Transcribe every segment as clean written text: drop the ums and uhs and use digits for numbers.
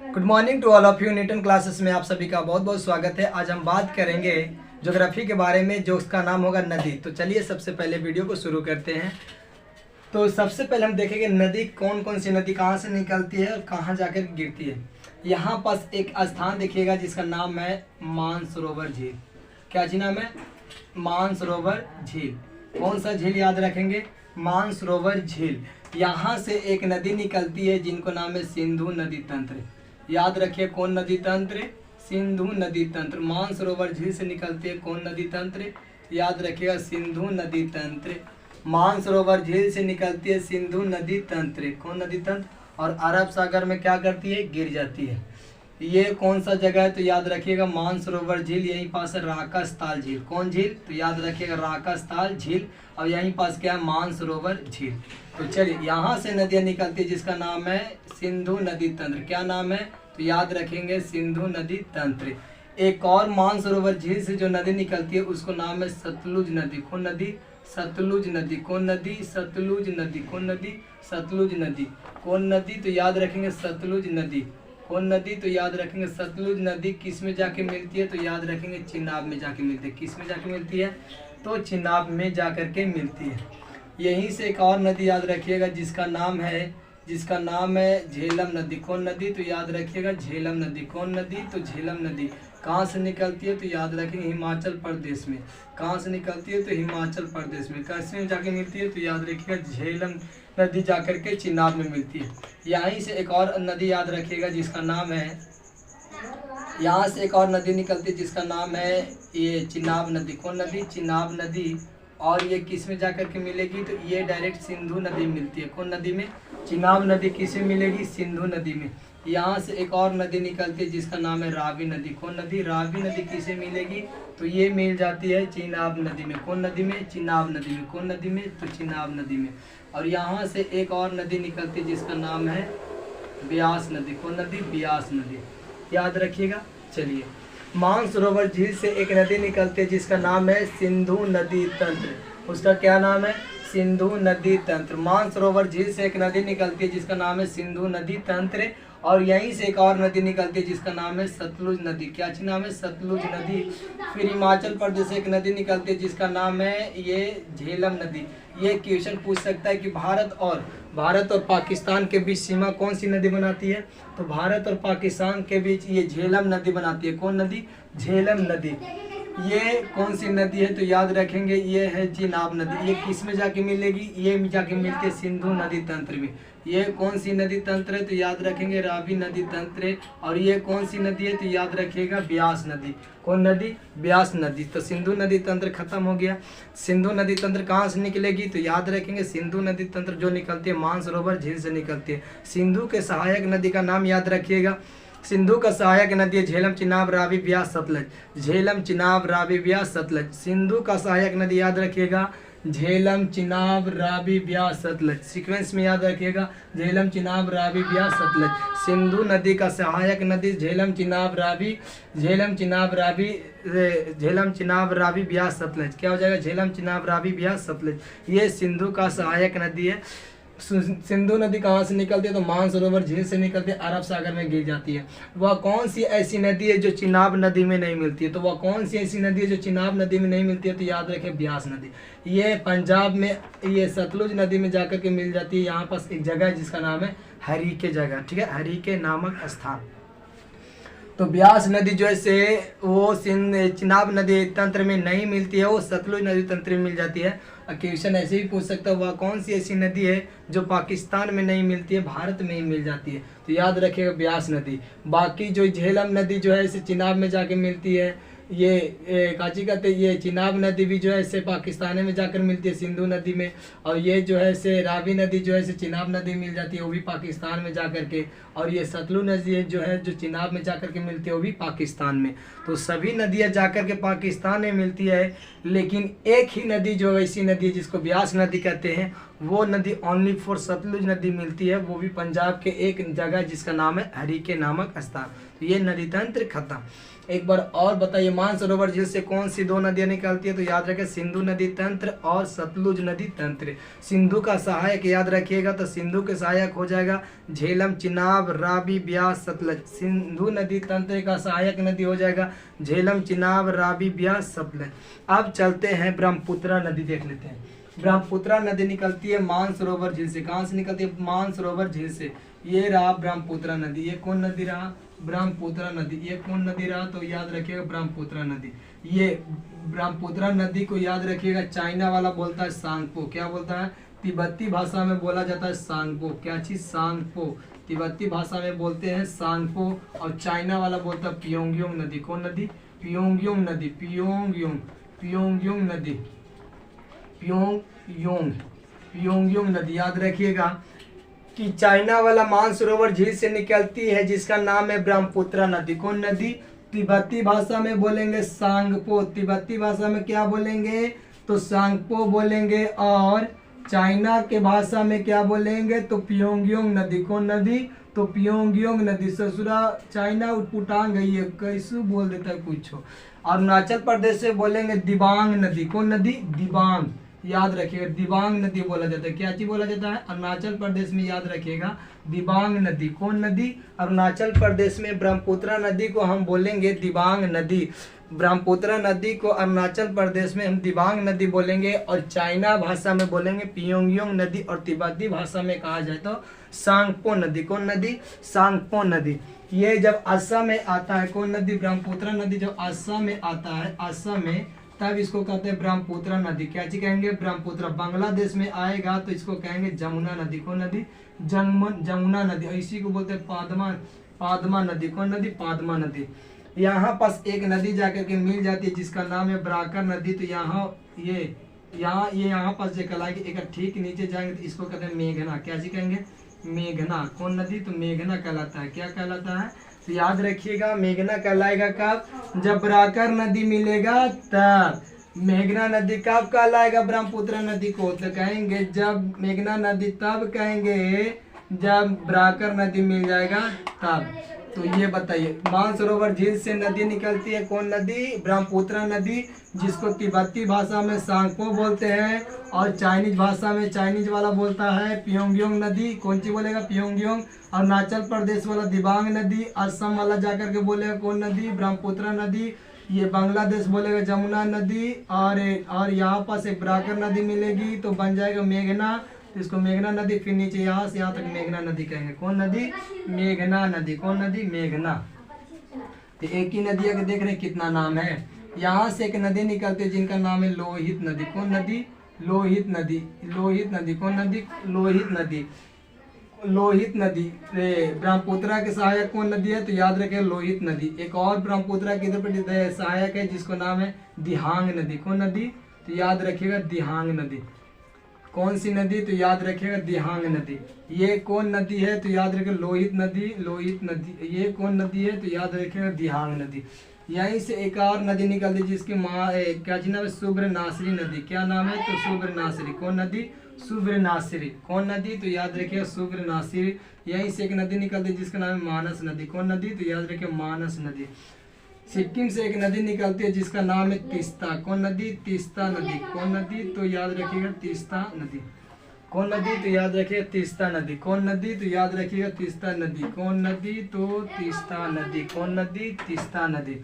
Good morning to all of you. Newton classes में आप सभी का बहुत बहुत स्वागत है। आज हम बात करेंगे ज्योग्राफी के बारे में, जो उसका नाम होगा नदी। तो चलिए सबसे पहले वीडियो को शुरू करते हैं। तो सबसे पहले हम देखेंगे नदी कौन कौन सी नदी कहाँ से निकलती है और कहाँ जाकर गिरती है। यहाँ पास एक स्थान देखिएगा जिसका नाम है मानसरोवर झील। क्या जी नाम है? मानसरोवर झील। कौन सा झील याद रखेंगे? मानसरोवर झील। यहाँ से एक नदी निकलती है जिनको नाम है सिंधु नदी तंत्र। याद रखिए कौन नदी तंत्र? सिंधु नदी तंत्र। मानसरोवर झील से निकलती है कौन नदी तंत्र? याद रखिएगा सिंधु नदी तंत्र। मानसरोवर झील से निकलती है सिंधु नदी तंत्र। कौन नदी तंत्र? और अरब सागर में क्या करती है? गिर जाती है। ये कौन सा जगह है? तो याद रखिएगा मानसरोवर झील। यहीं पास है राकास्थल झील। कौन झील? तो याद रखिएगा राकास्थल झील। और यहीं पास क्या है? मानसरोवर झील। तो चलिए यहाँ से नदियाँ निकलती है जिसका नाम है सिंधु नदी तंत्र। क्या नाम है? तो याद रखेंगे सिंधु नदी तंत्र। एक और मानसरोवर झील से जो नदी निकलती है उसको नाम है सतलुज नदी। कौन नदी? सतलुज नदी। कौन नदी? सतलुज नदी। कौन नदी? सतलुज नदी। कौन नदी? तो याद रखेंगे सतलुज नदी। कौन नदी? तो याद रखेंगे सतलुज नदी। किस में जाके मिलती है? तो याद रखेंगे चिनाब में जाके मिलती है। किस में जाके मिलती है? तो चिनाब में जाकर के मिलती है। यहीं से एक और नदी याद रखिएगा जिसका नाम है झेलम नदी। कौन नदी? तो याद रखिएगा झेलम नदी। कौन नदी? तो झेलम नदी। कहाँ से निकलती है? तो याद रखेंगे हिमाचल प्रदेश में। कहाँ से निकलती है? तो हिमाचल प्रदेश में। कैसे में जाके मिलती है? तो याद रखिएगा झेलम नदी जाकर के चिनाब में मिलती है। यहीं से एक और नदी याद रखिएगा जिसका नाम है, यहाँ से एक और नदी निकलती है जिसका नाम है ये चिनाब नदी। कौन नदी? चिनाब नदी। और ये किस में जाकर के मिलेगी? तो ये डायरेक्ट सिंधु नदी में मिलती है। कौन नदी में? चिनाब नदी। किस में मिलेगी? सिंधु नदी में। यहाँ से एक और नदी निकलती है जिसका नाम है रावी नदी। कौन नदी? रावी नदी। किसे मिलेगी? तो ये मिल जाती है चिनाब नदी में। कौन नदी में? चिनाब नदी में। कौन नदी में? तो चिनाब नदी में। और यहाँ से एक और नदी निकलती है जिसका नाम है ब्यास नदी। कौन नदी? ब्यास नदी। याद रखिएगा। चलिए मानसरोवर झील से एक नदी निकलती है जिसका नाम है सिंधु नदी तंत्र। उसका क्या नाम है? सिंधु नदी तंत्र। मानसरोवर झील से एक नदी निकलती है जिसका नाम है सिंधु नदी तंत्र। और यहीं से एक और नदी निकलती है जिसका नाम है सतलुज नदी। क्या नाम है? सतलुज नदी। फिर हिमाचल प्रदेश से एक नदी निकलती है जिसका नाम है ये झेलम नदी। ये क्वेश्चन पूछ सकता है कि भारत और पाकिस्तान के बीच सीमा कौन सी नदी बनाती है? तो भारत और पाकिस्तान के बीच ये झेलम नदी बनाती है। कौन नदी? झेलम नदी। ये कौन सी नदी है? तो याद रखेंगे ये है चिनाब नदी। ये किस में जाके मिलेगी? ये जाके मिलती है सिंधु नदी तंत्र में। ये कौन सी नदी तंत्र है? तो याद रखेंगे रावी नदी तंत्र। और ये कौन सी नदी है? तो याद रखिएगा ब्यास नदी। कौन नदी? ब्यास नदी। तो सिंधु नदी तंत्र खत्म हो गया। सिंधु नदी तंत्र कहाँ से निकलेगी? तो याद रखेंगे सिंधु नदी तंत्र जो निकलती है मानसरोवर झील से निकलती है। सिंधु के सहायक नदी का नाम याद रखिएगा। सिंधु का सहायक नदी है झेलम, चिनाब, रावी, ब्यास, सतलज। झेलम, चिनाब, रावी, ब्यास, सतलज। सिंधु का सहायक नदी याद रखिएगा झेलम, चिनाब, रावी, ब्यास, सतलज। सीक्वेंस में याद रखिएगा झेलम, चिनाब, रावी, ब्यास, सतलज। सिंधु नदी का सहायक नदी झेलम, चिनाब, रावी, झेलम, चिनाब, रावी, झेलम, चिनाब, रावी, ब्यास, सतलज। क्या हो जाएगा? झेलम, चिनाब, रावी, ब्यास, सतलज। ये सिंधु का सहायक नदी है। सिंधु नदी कहाँ से निकलती है? तो मानसरोवर झील से निकलती है, अरब सागर में गिर जाती है। वह कौन सी ऐसी नदी है जो चिनाब नदी में नहीं मिलती है? तो वह कौन सी ऐसी नदी है जो चिनाब नदी में नहीं मिलती है? तो याद रखें ब्यास नदी। ये पंजाब में ये सतलुज नदी में जाकर के मिल जाती है। यहाँ पास एक जगह है जिसका नाम है हरीके जगह। ठीक है, हरीके नामक स्थान। तो ब्यास नदी जो है से वो चिनाब नदी तंत्र में नहीं मिलती है, वो सतलुज नदी तंत्र में मिल जाती है। क्वेश्चन ऐसे भी पूछ सकता है वह कौन सी ऐसी नदी है जो पाकिस्तान में नहीं मिलती है, भारत में ही मिल जाती है? तो याद रखिएगा ब्यास नदी। बाकी जो झेलम नदी जो है इसे चिनाब में जाके मिलती है। ये काची कहते ये चिनाब नदी भी जो है इसे पाकिस्तान में जाकर मिलती है सिंधु नदी में। और ये जो है इसे रावी नदी जो है इसे चिनाब नदी मिल जाती है, वो भी पाकिस्तान में जाकर के। और ये सतलुज नदी जो है जो चिनाब में जाकर के मिलती है वो भी पाकिस्तान में। तो सभी नदियाँ जाकर के पाकिस्तान में मिलती है, लेकिन एक ही नदी जो ऐसी नदी है जिसको ब्यास नदी कहते हैं वो नदी ओनली फॉर सतलुज नदी मिलती है, वो भी पंजाब के एक जगह जिसका नाम है हरिके नामक स्थान। तो ये नदी तंत्र खत्म। एक बार और बताइए, मानसरोवर झील से कौन सी दो नदियां निकलती है? तो याद रखें सिंधु नदी तंत्र और सतलुज नदी तंत्र। सिंधु का सहायक याद रखिएगा, तो सिंधु के सहायक हो जाएगा झेलम, चिनाब, रावी, ब्यास, सतलज। सिंधु नदी तंत्र का सहायक नदी हो जाएगा झेलम, चिनाब, रावी, ब्यास, सतलज। अब चलते हैं ब्रह्मपुत्रा नदी देख लेते हैं। ब्रह्मपुत्रा नदी निकलती है मानसरोवर झील से। कहाँ से निकलती है? मानसरोवर झील से। ये रहा ब्रह्मपुत्रा नदी। ये कौन नदी रहा? ब्रह्मपुत्रा नदी। ये कौन नदी रहा? तो याद रखिएगा ब्रह्मपुत्रा नदी। ये ब्रह्मपुत्रा नदी को याद रखिएगा, चाइना वाला बोलता है सांगपो। क्या बोलता है? तिब्बती भाषा में बोला जाता है सांगपो। क्या चीज? सांगपो। तिब्बती भाषा में बोलते हैं सांगपो, और चाइना वाला बोलता है पियोंगयोंग नदी। कौन नदी? पियोंगयोंग नदी। पियोंगयोंग, पियोंगयोंग नदी, पियोंगयोंग नदी। याद रखिएगा कि चाइना वाला मानसरोवर झील से निकलती है जिसका नाम है ब्रह्मपुत्रा नदी। कौन नदी? तिब्बती भाषा में बोलेंगे सांगपो। तिब्बती भाषा में क्या बोलेंगे? तो सांगपो बोलेंगे। और चाइना के भाषा में क्या बोलेंगे? तो पियोंगयोंग नदी। कौन नदी? तो पियोंगयोंग नदी। ससुरा चाइना उटपुटांग गई है, कैसे बोल देता है कुछ। अरुणाचल प्रदेश से बोलेंगे दिबांग नदी। कौन नदी? दिबांग। याद रखिएगा दिबांग नदी बोला जाता है। क्या चीज बोला जाता है? अरुणाचल प्रदेश में याद रखिएगा दिबांग नदी। कौन नदी? अरुणाचल प्रदेश में ब्रह्मपुत्रा नदी को हम बोलेंगे दिबांग नदी। ब्रह्मपुत्रा नदी को अरुणाचल प्रदेश में हम दिबांग नदी बोलेंगे, और चाइना भाषा में बोलेंगे पियोंगयोंग नदी, और तिब्बती भाषा में कहा जाए तो सांगपो नदी। कौन नदी? सांगपो नदी। ये जब असम में आता है, कौन नदी? ब्रह्मपुत्रा नदी जब असम में आता है, असम में, तब इसको कहते हैं ब्रह्मपुत्रा नदी। क्या चीज कहेंगे? ब्रह्मपुत्रा। बांग्लादेश में आएगा तो इसको कहेंगे जमुना नदी। कौन नदी? जमुना नदी। इसी को बोलते हैं पादमा नदी। कौन नदी? पादमा नदी। यहाँ पास एक नदी जाकर के मिल जाती है जिसका नाम है ब्राकर नदी। तो यहाँ पास जो कहलाएगी, एक ठीक नीचे जाएंगे तो इसको कहते हैं मेघना। क्या चीज कहेंगे? मेघना। कौन नदी? तो मेघना कहलाता है। क्या कहलाता है? तो याद रखिएगा मेघना कहलाएगा कब? जब ब्राकर नदी मिलेगा तब। मेघना नदी कब कहलाएगा ब्रह्मपुत्रा नदी को? तो कहेंगे जब मेघना नदी, तब कहेंगे जब ब्राकर नदी मिल जाएगा तब। तो ये बताइए, मानसरोवर झील से नदी निकलती है। कौन नदी? ब्रह्मपुत्रा नदी, जिसको तिब्बती भाषा में सांगपो बोलते हैं, और चाइनीज भाषा में चाइनीज वाला बोलता है पियोंगयोंग नदी। कौन सी बोलेगा? पियोंगयोंग। अरुणाचल प्रदेश वाला दिबांग नदी। असम वाला जाकर के बोलेगा कौन नदी? ब्रह्मपुत्रा नदी। ये बांग्लादेश बोलेगा जमुना नदी। और यहाँ पास एक ब्राकर नदी मिलेगी तो बन जाएगा मेघना। तो इसको मेघना नदी, फिर नीचे यहाँ से यहाँ तक मेघना नदी कहेंगे। कौन नदी? मेघना नदी। कौन नदी? मेघना। तो एक ही नदी अगर देख रहे हैं कितना नाम है। यहाँ से एक नदी निकलती है जिनका नाम है लोहित नदी। कौन नदी? लोहित नदी। लोहित नदी। कौन नदी? लोहित नदी। लोहित नदी। ब्रह्मपुत्रा के सहायक कौन नदी है? तो याद रखें लोहित नदी। एक और ब्रह्मपुत्रा की इधर पर सहायक है जिसको नाम है दिहांग नदी। कौन नदी? तो याद रखिएगा दिहांग नदी। कौन सी नदी? तो याद रखिएगा दिहांग नदी। ये कौन नदी है? तो याद रखिएगा लोहित नदी। लोहित नदी। ये कौन नदी है? तो याद रखिएगा दिहांग नदी। यहीं से एक और नदी निकलती है जिसकी क्या नाम है? सुब्रनासरी नदी। क्या नाम है? तो सुब्रनासरी। कौन नदी? सुब्रनासरी। कौन नदी? तो याद रखिएगा सुब्रनासरी। यहीं से एक नदी निकलती है जिसका नाम है मानस नदी। कौन नदी? तो याद रखिए मानस नदी। सिक्किम से एक नदी निकलती है जिसका नाम है तीस्ता। कौन नदी? तीस्ता नदी। कौन नदी? तो याद रखिएगा तीस्ता नदी। कौन नदी? तो याद रखिएगा तीस्ता नदी। कौन नदी? तो याद रखिएगा तीस्ता नदी। कौन नदी? तो तीस्ता नदी। कौन नदी? तीस्ता नदी।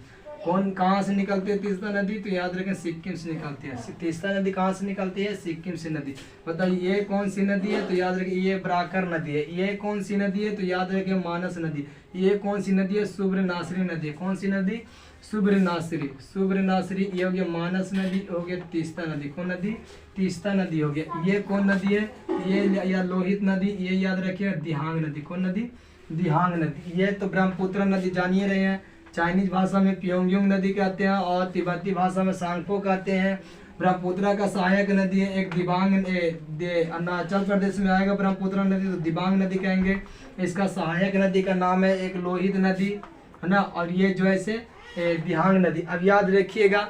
कौन कहाँ से निकलती है तीस्ता नदी? तो याद रखें सिक्किम से निकलती है। तीस्ता नदी कहाँ से निकलती है? सिक्किम से नदी। बताइए ये कौन सी नदी है? तो याद रखिए ये ब्राकर नदी है। ये कौन सी नदी है? तो याद रखिए मानस नदी। ये कौन सी नदी है? सुब्रनासरी नदी। कौन सी नदी? सुब्रनासरी। सुब्रनासरी। ये हो गया मानस नदी, हो गया तीस्ता नदी। कौन नदी? तीस्ता नदी हो गया। ये कौन नदी है? ये या लोहित नदी। ये याद रखिएगा दिहांग नदी। कौन नदी? दिहांग नदी। ये तो ब्रह्मपुत्र नदी जानिए रहे हैं। चाइनीज भाषा में पियोंगयोंग नदी कहते हैं और तिब्बती भाषा में सांगपो कहते हैं। ब्रह्मपुत्रा का सहायक नदी है एक दिबांग। अरुणाचल प्रदेश में आएगा ब्रह्मपुत्रा नदी तो दिबांग नदी कहेंगे। इसका सहायक नदी का नाम है एक लोहित नदी, है ना। और ये जो है से दिहांग नदी। अब याद रखिएगा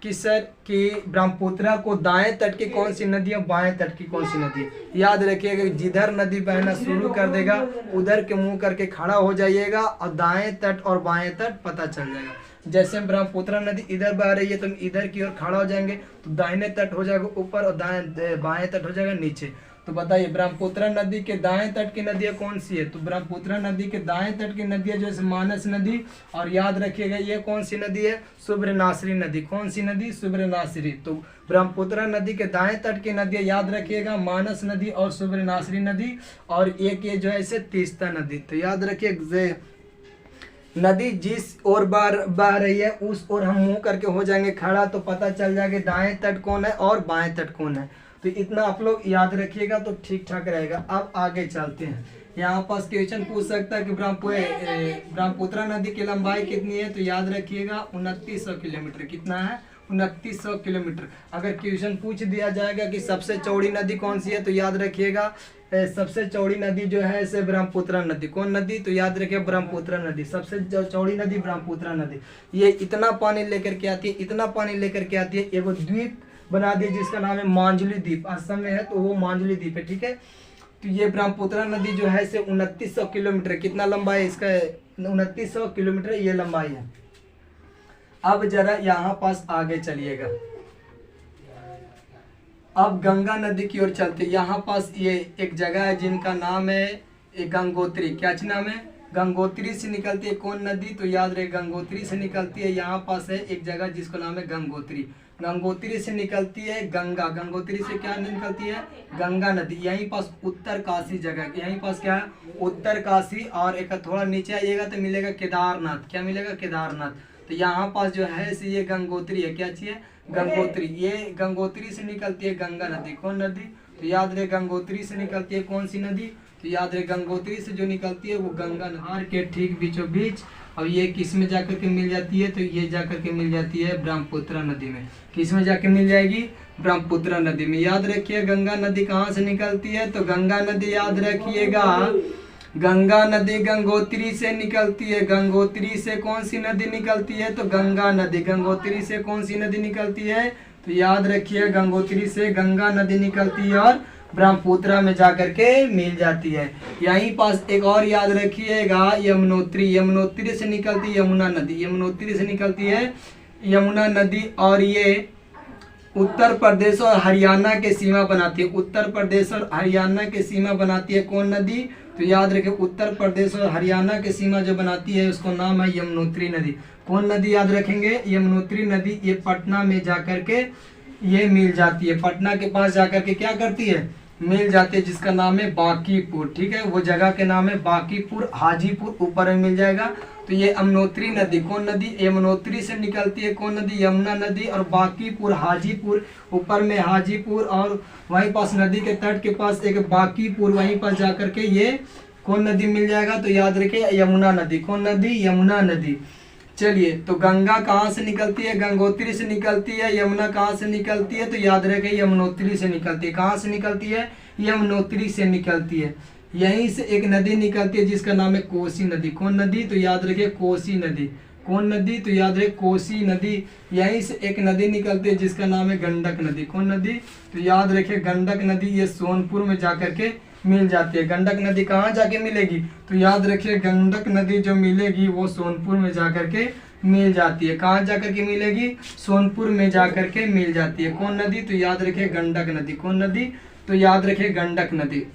कि सर कि ब्रह्मपुत्रा को दाएं तट की कौन सी नदी और बाएं तट की कौन सी नदी। याद रखिएगा, जिधर नदी बहना शुरू कर देगा उधर के मुंह करके खड़ा हो जाइएगा और दाएं तट और बाएं तट पता चल जाएगा। जैसे ब्रह्मपुत्रा नदी इधर बह रही है तो हम इधर की ओर खड़ा हो जाएंगे तो दाहिने तट हो जाएगा ऊपर और बाएं तट हो जाएगा नीचे। तो बताइए ब्रह्मपुत्रा नदी के दाएं तट की नदियाँ कौन सी है। तो ब्रह्मपुत्रा नदी के दाएं तट की नदी है जैसे मानस नदी, और याद रखिएगा ये कौन सी नदी है, सुब्रनासरी नदी। कौन सी नदी, सुब्रनासरी। तो ब्रह्मपुत्रा नदी के दाएं तट की नदियाँ याद रखिएगा, मानस नदी और सुब्रनासरी नदी, और एक ये जो है इसे तीस्ता नदी। तो याद रखिए नदी जिस ओर बह रही है उस ओर हम मुंह करके हो जाएंगे खड़ा तो पता चल जाएगा दाएं तट कौन है और बाएं तट कौन है। तो इतना आप लोग याद रखिएगा तो ठीक ठाक रहेगा। अब आगे चलते हैं। यहाँ पास क्वेश्चन पूछ सकता है कि ब्रह्मपुत्रा नदी की लंबाई कितनी है। तो याद रखिएगा 2900 किलोमीटर। कितना है, 2900 किलोमीटर। अगर क्वेश्चन पूछ दिया जाएगा कि सबसे चौड़ी नदी कौन सी है तो याद रखिएगा सबसे चौड़ी नदी जो है इसे ब्रह्मपुत्रा नदी। कौन नदी, तो याद रखिए ब्रह्मपुत्रा नदी। सबसे चौड़ी नदी ब्रह्मपुत्रा नदी। ये इतना पानी लेकर के आती है, इतना पानी लेकर के आती है। एगो द्वीप बना दिया जिसका नाम है मांजुली द्वीप। असम में है तो वो मांजुली द्वीप है, ठीक है। तो ये ब्रह्मपुत्रा नदी जो है इसे 2900 किलोमीटर, कितना लंबा है इसका, 2900 किलोमीटर ये लंबाई है। अब जरा यहाँ पास आगे चलिएगा। अब गंगा नदी की ओर चलते। यहाँ पास ये एक जगह है जिनका नाम है गंगोत्री। क्या नाम है, गंगोत्री से निकलती है कौन नदी। तो याद रहे गंगोत्री से निकलती है, यहाँ पास है एक जगह जिसका नाम है गंगोत्री। गंगोत्री से निकलती है गंगा। गंगोत्री से क्या निकलती है, गंगा नदी। यहीं पास उत्तर काशी जगह, यहीं पास क्या है, उत्तर काशी। और एक थोड़ा नीचे आइएगा तो मिलेगा केदारनाथ। क्या मिलेगा, केदारनाथ। तो यहाँ पास जो है ये गंगोत्री है। क्या चाहिए, गंगोत्री। ये गंगोत्री से निकलती है गंगा नदी। कौन नदी, तो याद रहे गंगोत्री से निकलती है कौन सी नदी। तो याद रहे गंगोत्री से जो निकलती है वो गंगा नहर के ठीक बीचों बीच। और ये किस में जाकर के मिल जाती है, तो ये जाकर के मिल जाती है ब्रह्मपुत्रा नदी में। किस में जाकर मिल जाएगी, ब्रह्मपुत्रा नदी में। याद रखिए गंगा नदी कहाँ से निकलती है। तो गंगा नदी याद रखिएगा, गंगा नदी गंगोत्री से निकलती है। गंगोत्री से कौन सी नदी निकलती है, तो गंगा नदी। गंगोत्री से कौन सी नदी निकलती है, तो याद रखिए गंगोत्री से गंगा नदी निकलती है और ब्रह्मपुत्रा में जाकर के मिल जाती है। यहीं पास एक और याद रखिएगा यमुनोत्री। यमुनोत्री से निकलती है यमुना नदी। यमुनोत्री से निकलती है यमुना नदी, और ये उत्तर प्रदेश और हरियाणा के सीमा बनाती है। उत्तर प्रदेश और हरियाणा के सीमा बनाती है कौन नदी, तो याद रखिए उत्तर प्रदेश और हरियाणा के सीमा जो बनाती है उसको नाम है यमुनोत्री नदी। कौन नदी याद रखेंगे, यमुनोत्री नदी। ये पटना में जाकर के ये मिल जाती है। पटना के पास जाकर के क्या करती है, मिल जाती है, जिसका नाम है बांकीपुर। ठीक है, वो जगह के नाम है बांकीपुर, हाजीपुर ऊपर में मिल जाएगा। तो ये यमुनोत्री नदी, कौन नदी, यमुनोत्री से निकलती है कौन नदी, यमुना नदी। और बांकीपुर, हाजीपुर ऊपर में हाजीपुर, और वहीं पास नदी के तट के पास एक बांकीपुर, वहीं पास जाकर के ये कौन नदी मिल जाएगा, तो याद रखिए यमुना नदी। कौन नदी, यमुना नदी। चलिए, तो गंगा कहाँ से निकलती है, गंगोत्री से निकलती है। यमुना कहाँ से निकलती है, तो याद रखें यमुनोत्री से निकलती है। कहाँ से निकलती है, यमुनोत्री से निकलती है। यहीं से एक नदी निकलती है जिसका नाम है कोसी नदी। कौन नदी, तो याद रखिए कोसी नदी। कौन नदी, तो याद रखिए कोसी नदी। यहीं से एक नदी निकलती है जिसका नाम है गंडक नदी। कौन नदी, तो याद रखिए गंडक नदी। ये सोनपुर में जाकर के मिल जाती है। गंडक नदी कहाँ जाके मिलेगी, तो याद रखिए गंडक नदी जो मिलेगी वो सोनपुर में जाकर के मिल जाती है। कहाँ जाकर के मिलेगी, सोनपुर में जाकर के मिल जाती है। कौन नदी, तो याद रखिए गंडक नदी। कौन नदी, तो याद रखिए गंडक नदी।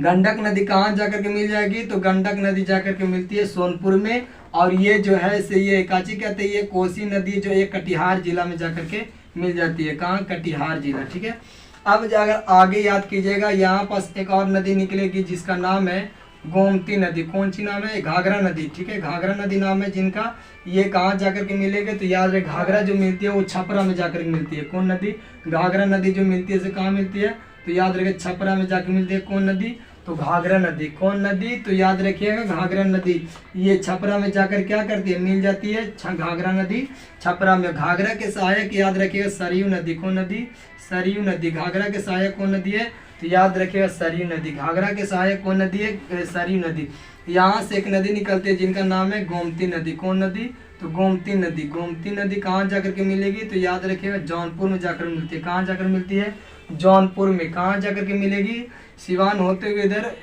गंडक नदी कहाँ जाकर के मिल जाएगी, तो गंडक नदी जाकर के मिलती है सोनपुर में। और ये जो है से ये काची कहते हैं, ये कोसी नदी जो एक कटिहार जिला में जाकर के मिल जाती है। कहाँ, कटिहार जिला। ठीक है, अब अगर आगे याद कीजिएगा, यहाँ पास एक और नदी निकलेगी जिसका नाम है गोमती नदी। कौन सी नाम है, घाघरा नदी। ठीक है, घाघरा नदी नाम है जिनका। ये कहाँ जाकर के मिलेगा, तो याद रहे घाघरा जो मिलती है वो छपरा में जाकर के मिलती है। कौन नदी, घाघरा नदी जो मिलती है कहाँ मिलती है, तो याद रखिए छपरा में जाकर मिलती है। कौन नदी, तो घाघरा नदी। कौन नदी, तो याद रखिएगा घाघरा नदी। ये छपरा में जाकर क्या करती है, मिल जाती है घाघरा नदी छपरा में। घाघरा के सहायक याद रखिएगा सरयू नदी। कौन नदी, सरयू नदी। घाघरा के सहायक कौन नदी है, तो याद रखिएगा सरयू नदी। घाघरा के सहायक कौन नदी है, सरयू नदी। यहाँ से एक नदी निकलती है जिनका नाम है गोमती नदी। कौन नदी? तो गोमती नदी। गोमती नदी कहाँ जाकर के मिलेगी? तो याद रखिएगा जौनपुर में जाकर मिलती है। कहाँ जाकर मिलती है? जौनपुर में। कहाँ जाकर के मिलेगी? सिवान होते हुए इधर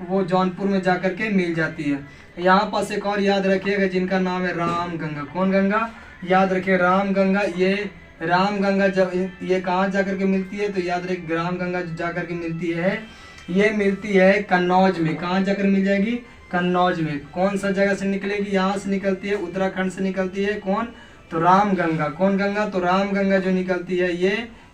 वो जौनपुर में जाकर के मिल जाती है। यहाँ पास एक और याद रखिएगा जिनका नाम है राम गंगा। कौन गंगा? याद रखिए राम गंगा। ये राम गंगा जब ये कहाँ जाकर के मिलती है? तो याद रखिए राम गंगा जाकर के मिलती है, ये मिलती है कन्नौज में। कहाँ जाकर मिल जाएगी? कन्नौज में। कौन सा जगह से निकलेगी? यहाँ से निकलती है, उत्तराखंड से निकलती है। कौन? तो राम गंगा। कौन गंगा? तो राम गंगा जो निकलती है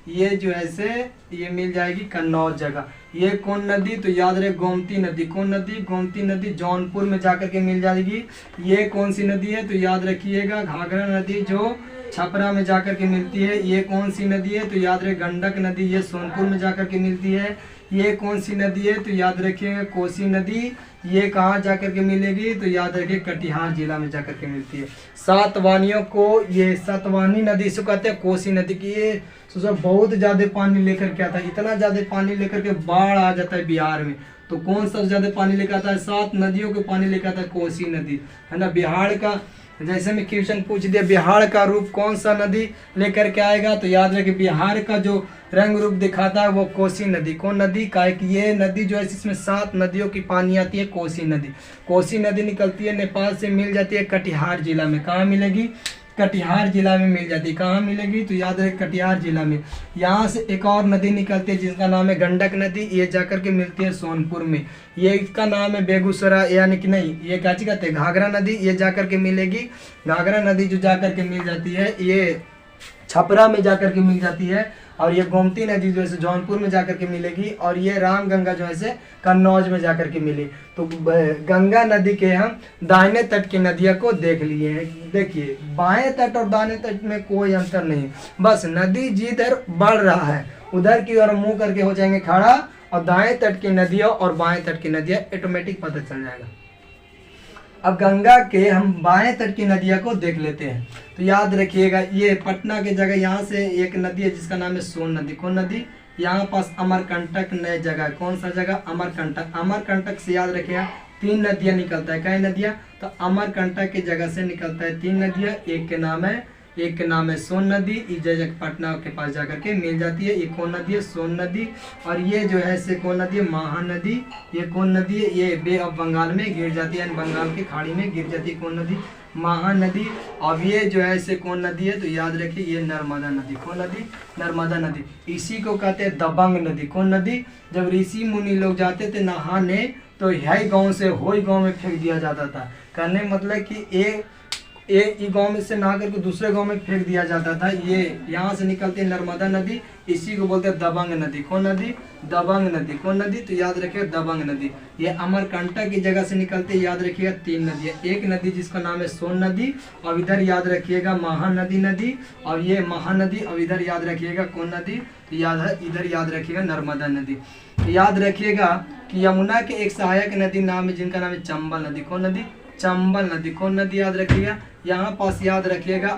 ये जो है से ये मिल जाएगी कन्नौज जगह। ये कौन नदी? तो याद रहे गोमती नदी। कौन नदी? गोमती नदी जौनपुर में जाकर के मिल जाएगी। ये कौन सी नदी है? तो याद रखिएगा घाघरा नदी जो छपरा में जाकर के मिलती है। ये कौन सी नदी है? तो याद रहे गंडक नदी, ये सोनपुर में जाकर के मिलती है। ये कौन सी नदी है? तो याद रखिएगा कोसी नदी। ये कहाँ जाकर के मिलेगी? तो याद रखिए कटिहार जिला में जाकर के मिलती है। सातवानियों को ये सातवानी नदी से कहते हैं कोसी नदी की। ये सोचो बहुत ज्यादा पानी लेकर के आता है, इतना ज्यादा पानी लेकर के बाढ़ आ जाता है बिहार में। तो कौन सबसे ज्यादा पानी लेकर आता है? 7 नदियों के पानी लेकर आता है कोसी नदी, है ना। बिहार का जैसे में क्वेश्चन पूछ दिया बिहार का रूप कौन सा नदी लेकर के आएगा? तो याद रखिए बिहार का जो रंग रूप दिखाता है वो कोसी नदी। कौन नदी? का एक ये नदी जो है इसमें 7 नदियों की पानी आती है कोसी नदी। कोसी नदी निकलती है नेपाल से, मिल जाती है कटिहार जिला में। कहाँ मिलेगी? कटिहार जिला में मिल जाती है। कहाँ मिलेगी? तो याद रहे कटिहार जिला में। यहाँ से एक और नदी निकलती है जिसका नाम है गंडक नदी। ये जाकर के मिलती है सोनपुर में। ये इसका नाम है बेगूसराय, यानी कि नहीं ये क्या चीज कहते हैं? घाघरा नदी। ये जाकर के मिलेगी घाघरा नदी जो जाकर के मिल जाती है ये छपरा में जाकर के मिल जाती है। और ये गोमती नदी जो है जौनपुर में जाकर के मिलेगी। और ये राम गंगा जो है कन्नौज में जाकर के मिली। तो गंगा नदी के हम दाहिने तट की नदियों को देख लिए हैं। देखिए बाएं तट और दाहिने तट में कोई अंतर नहीं, बस नदी जिधर बढ़ रहा है उधर की ओर मुंह करके हो जाएंगे खड़ा, और दाएं तट की नदियां और बाएं तट की नदियां ऑटोमेटिक पता चल जाएगा। अब गंगा के हम बाएं तट की नदियां को देख लेते हैं। तो याद रखिएगा ये पटना के जगह यहाँ से एक नदी है जिसका नाम है सोन नदी। कौन नदी? यहाँ पास अमरकंटक नए जगह। कौन सा जगह? अमरकंटक। अमरकंटक से याद रखिएगा 3 नदियां निकलता है। क्या नदियां? तो अमरकंटक की जगह से निकलता है 3 नदियां। एक के नाम है सोन नदी, इस जगह पटना के पास जाकर के मिल जाती है। ये कौन नदी है? सोन नदी। और ये जो है से कौन नदी है? महानदी। ये कौन नदी है? ये बे ऑफ बंगाल में गिर जाती है, बंगाल की खाड़ी में गिर जाती है। कौन नदी? महानदी। अब ये जो है से कौन नदी है? तो याद रखिए ये नर्मदा नदी। कौन नदी? नर्मदा नदी। इसी को कहते हैं दबंग नदी। कौन नदी? जब ऋषि मुनि लोग जाते थे नहाने तो यही गांव से होई गांव में फेंक दिया जाता था। कहने मतलब कि एक गांव में से नहा करके दूसरे गांव में फेंक दिया जाता था। ये यहाँ से निकलती है नर्मदा नदी, इसी को बोलते हैं दबंग नदी। कौन नदी? दबंग नदी। कौन नदी? तो याद रखिएगा दबंग नदी। ये अमरकंटक की जगह से निकलते हैं। याद रखिएगा 3 नदियाँ। एक नदी जिसका नाम है सोन नदी, और इधर याद रखिएगा महानदी नदी, और ये महानदी। और इधर याद रखिएगा कौन नदी? तो इधर याद रखिएगा नर्मदा नदी। तो याद रखिएगा कि यमुना के एक सहायक नदी नाम है जिनका नाम है चंबल नदी। कौन नदी? चंबल नदी। कौन नदी? याद रखिएगा यहाँ पास याद रखिएगा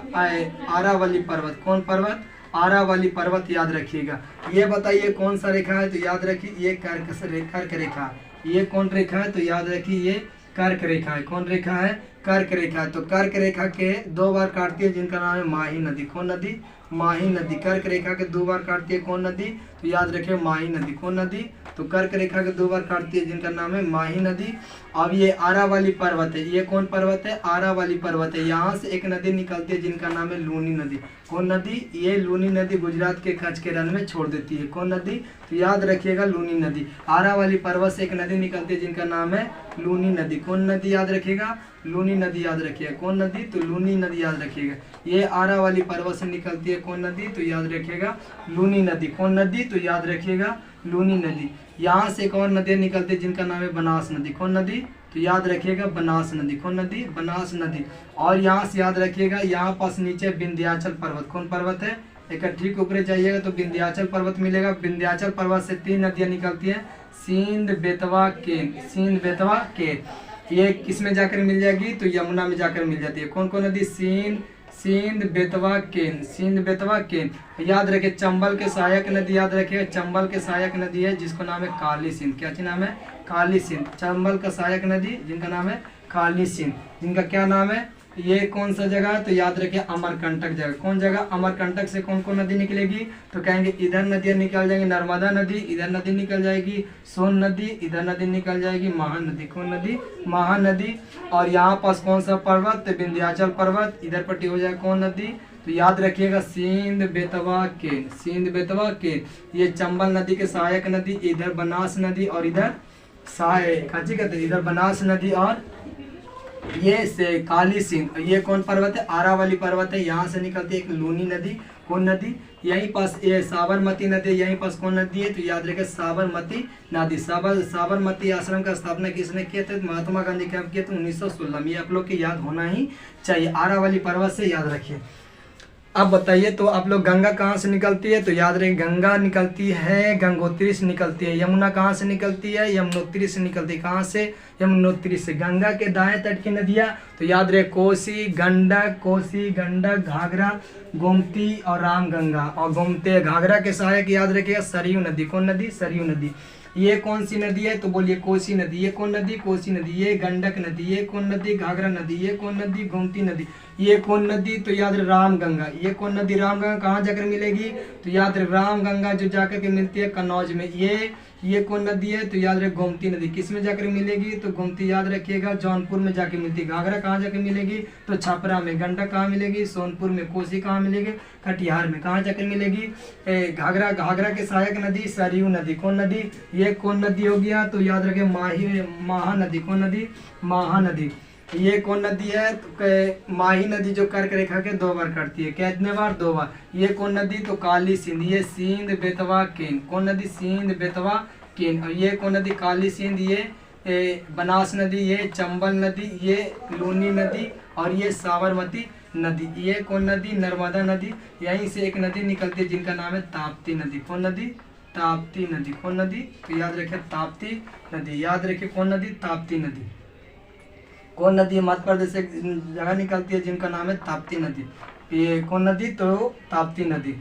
आरावली पर्वत। कौन पर्वत? आरावली पर्वत याद रखिएगा। ये बताइए कौन सा रेखा है? तो याद रखिए ये कर्क रेखा। ये कौन रेखा है? तो याद रखिए ये कर्क रेखा है। कौन रेखा है? कर्क रेखा है। तो कर्क रेखा के 2 बार काटती है जिनका नाम है माही नदी। कौन नदी? माही नदी। कर्क रेखा के 2 बार काटती है कौन नदी? तो याद रखिए माही नदी। कौन नदी? तो कर्क रेखा के 2 बार काटती है जिनका नाम है माही नदी। अब ये आरावली पर्वत है। ये कौन पर्वत है? आरावली पर्वत है। यहाँ से एक नदी निकलती है जिनका नाम है लूनी नदी। कौन नदी? ये लूनी नदी गुजरात के कच्छ के रण में छोड़ देती है। कौन नदी? तो याद रखिएगा लूनी नदी। आरावली पर्वत से एक नदी निकलती है जिनका नाम है लूनी नदी। कौन नदी? याद रखिएगा लूनी नदी। याद रखिएगा कौन नदी? तो लूनी नदी याद रखिएगा। ये आरावली पर्वत से निकलती है कौन नदी? तो याद रखिएगा लूनी नदी। कौन नदी? तो याद रखिएगा लूनी नदी। यहाँ से एक और नदी निकलती है जिनका नाम है बनास नदी। कौन नदी? तो याद रखिएगा बनास नदी। कौन नदी? बनास नदी। और यहाँ से याद रखिएगा यहाँ पास नीचे विंध्याचल पर्वत। कौन पर्वत है? एक ठीक ऊपर जाइएगा तो विंध्याचल पर्वत मिलेगा। विंध्याचल पर्वत से 3 नदियाँ निकलती हैं, सिंध, बेतवा, केन। सिंध, बेतवा, केन। ये किस में जाकर मिल जाएगी? तो यमुना में जाकर मिल जाती है। कौन कौन नदी? सिंध, सिंध बेतवा केन, सिंध बेतवा केन। याद रखिए चंबल के सहायक नदी, याद रखिए चंबल के सहायक नदी है जिसको नाम है काली सिंध। क्या नाम है? काली सिंध। चंबल का सहायक नदी जिनका नाम है काली सिंध, जिनका क्या नाम है? ये कौन सा जगह है? तो याद रखिए अमरकंटक जगह। कौन जगह? अमरकंटक से कौन कौन नदी निकलेगी? तो कहेंगे इधर नदियाँ निकल जाएंगी, नर्मदा नदी, इधर नदी निकल जाएगी सोन नदी, इधर नदी निकल जाएगी महानदी। कौन नदी? महानदी। और यहाँ पास कौन सा पर्वत? तो विंध्याचल पर्वत। इधर पट्टी हो जाए कौन नदी? तो याद रखिएगा सिंध बेतवा केन, सिंध बेतवा केन। ये चंबल नदी के सहायक नदी, इधर बनास नदी और इधर इधर बनास नदी और ये से काली सिंध। ये कौन पर्वत है? आरावली पर्वत है। यहाँ से निकलती है एक लूनी नदी। कौन नदी? यहीं पास ये साबरमती नदी। यहीं पास कौन नदी है? तो याद रखिए साबरमती नदी। साबरमती आश्रम का स्थापना किसने किया था? महात्मा गांधी कब किए थे? 1916 में। ये आप लोग के याद होना ही चाहिए, आरावली पर्वत से याद रखिए। अब बताइए तो आप लोग गंगा कहाँ से निकलती है? तो याद रखिए गंगा निकलती है गंगोत्री से निकलती है। यमुना कहाँ से निकलती है? यमुनोत्री से निकलती है। कहाँ से? यमुनोत्री से। गंगा के दाएं तट की नदियाँ तो याद रहे कोसी गंडक घाघरा गोमती और रामगंगा। और गोमती घाघरा के सहायक याद रखिएगा सरयू नदी। कौन नदी? सरयू नदी। ये कौन सी नदी है? तो बोलिए कोसी नदी। ये कौन नदी? कोसी नदी। ये गंडक नदी। ये कौन नदी? घाघरा नदी। ये कौन नदी? गोमती नदी। ये कौन नदी? तो याद रहे रामगंगा। ये कौन नदी? रामगंगा कहाँ जाकर मिलेगी? तो याद रहे रामगंगा जो जाकर के मिलती है कन्नौज में। ये कौन नदी है? तो याद रहे गोमती नदी। किस में जाकर मिलेगी? तो गोमती याद रखिएगा जौनपुर में जाके मिलती है। घाघरा कहाँ जाकर मिलेगी? तो छपरा में। गंडक कहाँ मिलेगी? सोनपुर में। कोसी कहाँ मिलेगी? कटिहार में। कहाँ जाकर मिलेगी? घाघरा के सहायक नदी सरयू नदी। कौन नदी? ये कौन नदी हो गया? तो याद रखिए महानदी। कौन नदी? महानदी। ये कौन नदी है? तो माही नदी जो कर्क रेखा के 2 बार कटती है। कितने बार? 2 बार। ये कौन नदी? तो काली सिंध। ये सिंध बेतवा केन। कौन नदी? सिंध बेतवा केन। और ये कौन नदी? काली सिंध। ये बनास नदी, ये चंबल नदी, ये लूनी नदी और ये साबरमती नदी। ये कौन नदी? नर्मदा नदी। यहीं से एक नदी निकलती है जिनका नाम है ताप्ती नदी। कौन नदी? ताप्ती नदी। कौन नदी? तो याद रखिए ताप्ती नदी। याद रखिए कौन नदी? ताप्ती नदी। कौन नदी? मध्य प्रदेश से जगह निकलती है जिनका नाम है ताप्ती नदी। ये कौन नदी? तो ताप्ती नदी।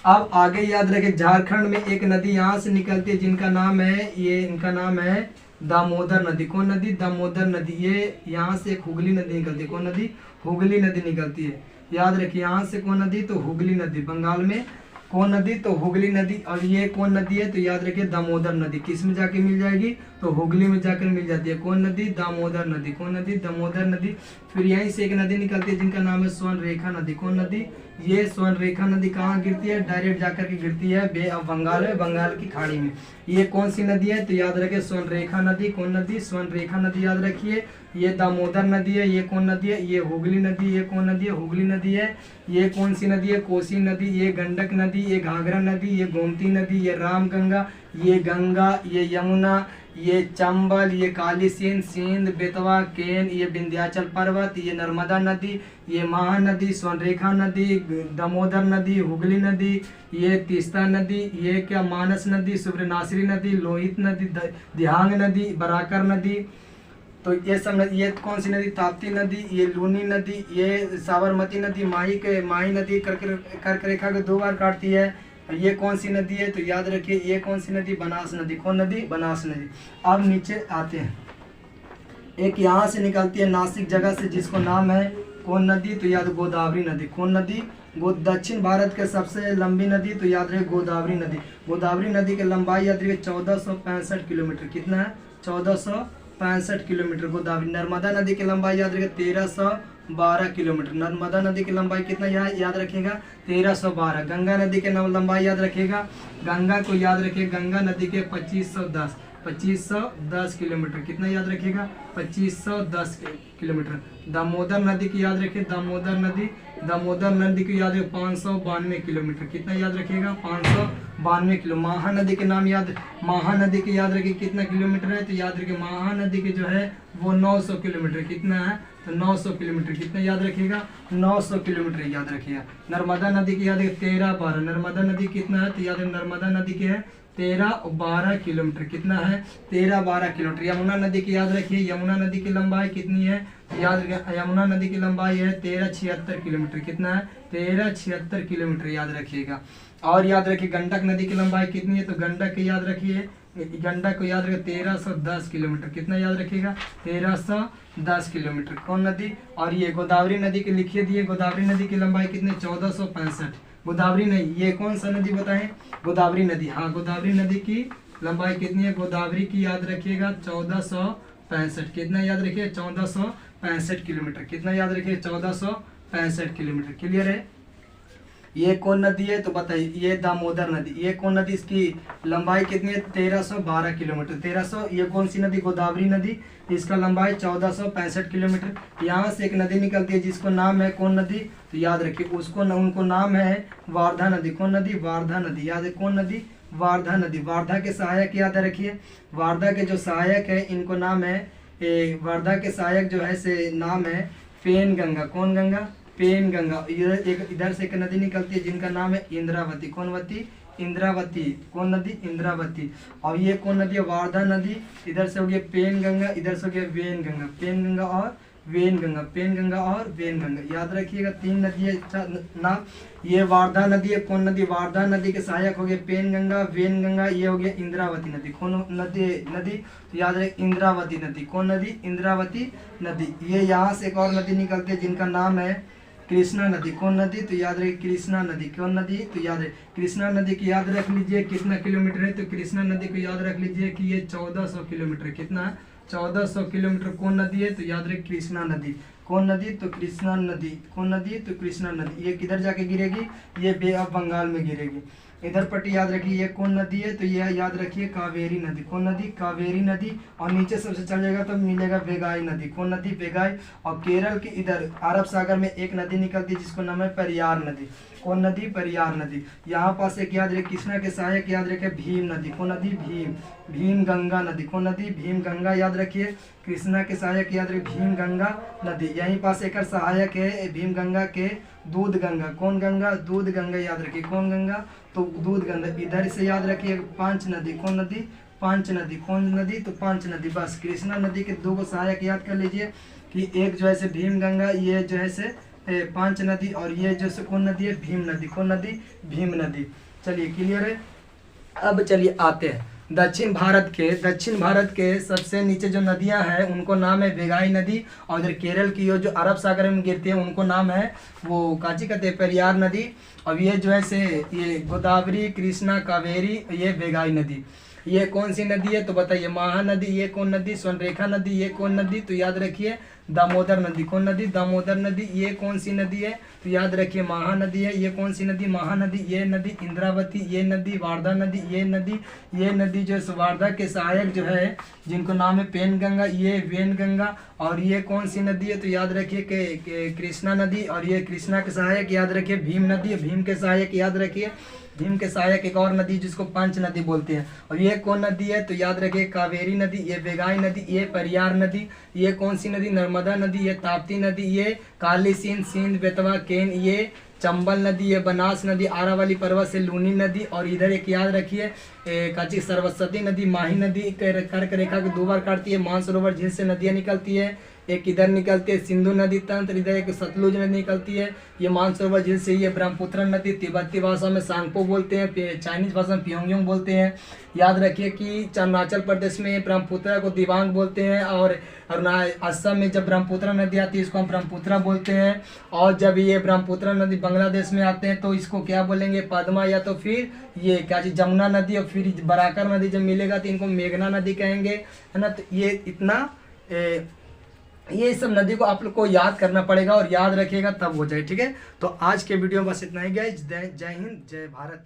अब आगे याद रखें झारखंड में एक नदी यहाँ से निकलती है जिनका नाम है इनका नाम है दामोदर नदी। कौन नदी? दामोदर नदी। ये यहाँ से एक हुगली नदी निकलती है। कौन नदी? हुगली नदी निकलती है। याद रखिए यहाँ से कौन नदी? तो हुगली नदी। बंगाल में कौन नदी? तो हुगली नदी। और ये कौन नदी है? तो याद रखिए दामोदर नदी। किस में जाके मिल जाएगी? तो हुगली में जाकर मिल जाती है। कौन नदी? दामोदर नदी। कौन नदी? दामोदर नदी। फिर यहीं से एक नदी निकलती है जिनका नाम है स्वर्णरेखा नदी। कौन नदी? ये स्वर्णरेखा नदी कहाँ गिरती है? डायरेक्ट जाकर के गिरती है बे ऑफ बंगाल में, बंगाल की खाड़ी में। ये कौन सी नदी है? तो याद रखिए स्वर्णरेखा नदी। कौन नदी? स्वर्णरेखा नदी। याद रखिए ये दामोदर नदी है। ये कौन नदी है? ये हुगली नदी। ये कौन नदी है? हुगली नदी है। ये कौन सी नदी है? कोसी नदी। ये गंडक नदी। ये घाघरा नदी। ये गोमती नदी। ये रामगंगा। ये गंगा। ये यमुना। ये चंबल। ये काली सिंध, सिंध बेतवा केन। ये विंध्याचल पर्वत। ये नर्मदा नदी। ये महानदी, स्वर्णरेखा नदी, दामोदर नदी, हुगली नदी, ये तीस्ता नदी, ये क्या मानस नदी, सुब्रनासरी नदी, लोहित नदी, दिहांग नदी, बराकर नदी। तो ये सब नदी, ये कौन सी नदी? ताप्ती नदी। ये लूनी नदी। ये साबरमती नदी माही नदी कर्क रेखा को 2 बार काटती है। ये कौन सी नदी है? तो याद रखिए ये कौन सी नदी? बनास नदी। कौन नदी? बनास नदी। अब नीचे आते हैं, एक यहाँ से निकलती है नासिक जगह से जिसको नाम है कौन नदी? तो याद गोदावरी नदी। कौन नदी? दक्षिण भारत के सबसे लंबी नदी तो याद रहे गोदावरी नदी। गोदावरी नदी की लंबाई याद रखिए 1465 किलोमीटर। कितना है? 1465 किलोमीटर गोदावरी। नर्मदा नदी की लंबाई याद रखिए 1312 किलोमीटर। नर्मदा नदी की लंबाई कितना याद रखिएगा? 1312। गंगा नदी की लंबाई याद रखिएगा, गंगा को याद रखिए, गंगा नदी के 2510 किलोमीटर। कितना याद रखिएगा? 2510 किलोमीटर। दामोदर नदी की याद रखिए, दामोदर नदी की याद रखिए 592 किलोमीटर। कितना याद रखिएगा? 592 किलो। महानदी के नाम महानदी के याद रखिए कितना किलोमीटर है? तो याद रखिए महानदी के जो है वो 900 किलोमीटर। कितना है? तो 900 किलोमीटर। कितना याद रखिएगा? 900 किलोमीटर याद रखिएगा। नर्मदा नदी की याद रखिए 1312। नर्मदा नदी कितना है? तो याद रखिए नर्मदा नदी के है 13 और 12 किलोमीटर। कितना है? 13-12 किलोमीटर। यमुना नदी की याद रखिए, यमुना नदी की लंबाई कितनी है? याद यमुना नदी की लंबाई है 1376 किलोमीटर। कितना है? 1376 किलोमीटर याद रखिएगा। और याद रखिए गंडक नदी की लंबाई कितनी है? तो गंडक की याद रखिए, गंडक को याद रखिए 1310 किलोमीटर। कितना याद रखिएगा? 1310 किलोमीटर। कौन नदी? और ये गोदावरी नदी की लिखिए दिए, गोदावरी नदी की लंबाई कितनी? 1465। गोदावरी नहीं, ये कौन सा नदी बताएं? गोदावरी नदी। हाँ, गोदावरी नदी की लंबाई कितनी है? गोदावरी की याद रखिएगा 1465। कितना याद रखिए? 1465 किलोमीटर। कितना याद रखिए? 1465 किलोमीटर। क्लियर है? ये कौन नदी है? तो बताइए, ये दामोदर नदी। ये कौन नदी? इसकी लंबाई कितनी है? 1312 किलोमीटर। 1300। ये कौन सी नदी? गोदावरी नदी। इसका लंबाई 1465 किलोमीटर। यहाँ से एक नदी निकलती है जिसको नाम है कौन नदी? तो याद रखिए उसको उनको नाम है वारधा नदी। कौन नदी? वारधा नदी। याद है कौन नदी? वारधा नदी। वारधा के सहायक याद रखिए, वारधा के जो सहायक है इनको नाम है वारधा के सहायक जो है से नाम है पेन गंगा। कौन गंगा? पेन गंगा। इधर से एक नदी निकलती है जिनका नाम है इंद्रावती। कौन वती? इंद्रावती। कौन नदी? इंद्रावती। और ये कौन नदी है? वारधा नदी। इधर से हो गया पेन गंगा, इधर से हो गया वेन गंगा। पेन गंगा और वेन गंगा, पेन गंगा और वेन गंगा। याद रखिएगा 3 नदी है ना। ये वारधा नदी है। कौन नदी? वारधा नदी के सहायक हो गए पेन गंगा, वेन गंगा। ये हो गया इंद्रावती नदी। कौन नदी? तो याद रखिए इंद्रावती नदी। कौन नदी? इंद्रावती नदी। ये यहाँ से एक और नदी निकलती है जिनका नाम है कृष्णा नदी। कौन नदी? तो याद रखिए कृष्णा नदी। कौन नदी? तो याद है कृष्णा नदी की याद रख लीजिए कितना किलोमीटर है? तो कृष्णा नदी को याद रख लीजिए कि ये 1400 किलोमीटर। कितना है? 1400 किलोमीटर। कौन नदी है? तो याद रखिए कृष्णा नदी। कौन नदी? तो कृष्णा नदी। कौन नदी? तो कृष्णा नदी। ये किधर जाके गिरेगी? ये बे ऑफ बंगाल में गिरेगी। इधर पट्टी याद रखिए ये कौन नदी है? तो ये याद रखिए कावेरी नदी। कौन नदी? कावेरी नदी। और नीचे सबसे चल जाएगा तो मिलेगा वेगाई नदी। कौन नदी? वेगाई। और केरल के इधर अरब सागर में एक नदी निकलती है जिसको नाम है पेरियार नदी। कौन नदी? पेरियार नदी। यहाँ पास एक याद रखे कृष्णा के सहायक याद रखे भीम नदी। कौन नदी? भीम। भीम गंगा नदी। कौन नदी? भीम गंगा। याद रखिए कृष्णा के सहायक याद रखिए भीम गंगा नदी। यहीं पास एक सहायक है भीम गंगा के दूध गंगा। कौन गंगा? दूध गंगा। याद रखिए कौन गंगा? तो दूध गंगा। इधर से याद रखिए पांच नदी। कौन नदी? पांच नदी। कौन नदी? तो पांच नदी। बस कृष्णा नदी के 2 सहायक याद कर लीजिए कि एक जो है से भीम गंगा, ये जो है से पांच नदी, और ये जो से कौन नदी है? भीम नदी। कौन नदी? भीम नदी। चलिए क्लियर है। अब चलिए आते हैं दक्षिण भारत के सबसे नीचे जो नदियां हैं उनको नाम है वेगाई नदी। और इधर केरल की जो अरब सागर में गिरती है उनको नाम है वो काची कहते हैं पेरियार नदी। अब ये जो है से ये गोदावरी, कृष्णा, कावेरी, ये वेगाई नदी। ये कौन सी नदी है? तो बताइए महानदी। ये कौन नदी? स्वर्णरेखा नदी। ये कौन नदी? तो याद रखिए दामोदर नदी। कौन नदी? दामोदर नदी। ये कौन सी नदी है? तो याद रखिए महानदी है। ये कौन सी नदी? महानदी। ये नदी इंद्रावती। ये नदी वारधा नदी। ये नदी जो है वारधा के सहायक जो है जिनको नाम है पेन गंगा, ये वेन गंगा। और ये कौन सी नदी है? तो याद रखिए कृष्णा नदी। और ये कृष्णा के सहायक याद रखिए भीम नदी। भीम के सहायक याद रखिए भीम के सहायक एक और नदी जिसको पंच नदी बोलते हैं। और ये कौन नदी है? तो याद रखिए कावेरी नदी। ये वेगाई नदी। ये पेरियार नदी। ये कौन सी नदी? नर्मदा नदी। ये ताप्ती नदी। ये काली सिंध बेतवा केन। ये चंबल नदी। ये बनास नदी आरावली पर्वत से लूनी नदी। और इधर एक याद रखिए काची सरस्वती नदी, माही नदी कर्क रेखा को 2 बार काटती है। मानसरोवर झील से नदियाँ निकलती है। एक इधर निकलती है सिंधु नदी तंत्र, इधर एक सतलुज नदी निकलती है। ये मानसरोवर झील से ये ब्रह्मपुत्र नदी, तिब्बती भाषा में सांगपो बोलते हैं, चाइनीज भाषा में प्योंगयांग बोलते हैं। याद रखिए कि अरुणाचल प्रदेश में ब्रह्मपुत्र को दिबांग बोलते हैं। और असम में जब ब्रह्मपुत्र नदी आती है इसको हम ब्रह्मपुत्र बोलते हैं। और जब ये ब्रह्मपुत्र नदी बांग्लादेश में आते हैं तो इसको क्या बोलेंगे? पद्मा, या तो फिर ये क्या चीज जमुना नदी। और फिर बराकर नदी जब मिलेगा तो इनको मेघना नदी कहेंगे, है ना। तो ये इतना ये सब नदी को आप लोग को याद करना पड़ेगा और याद रखिएगा तब हो जाए, ठीक है। तो आज के वीडियो में बस इतना ही गाइस। जय हिंद, जय भारत।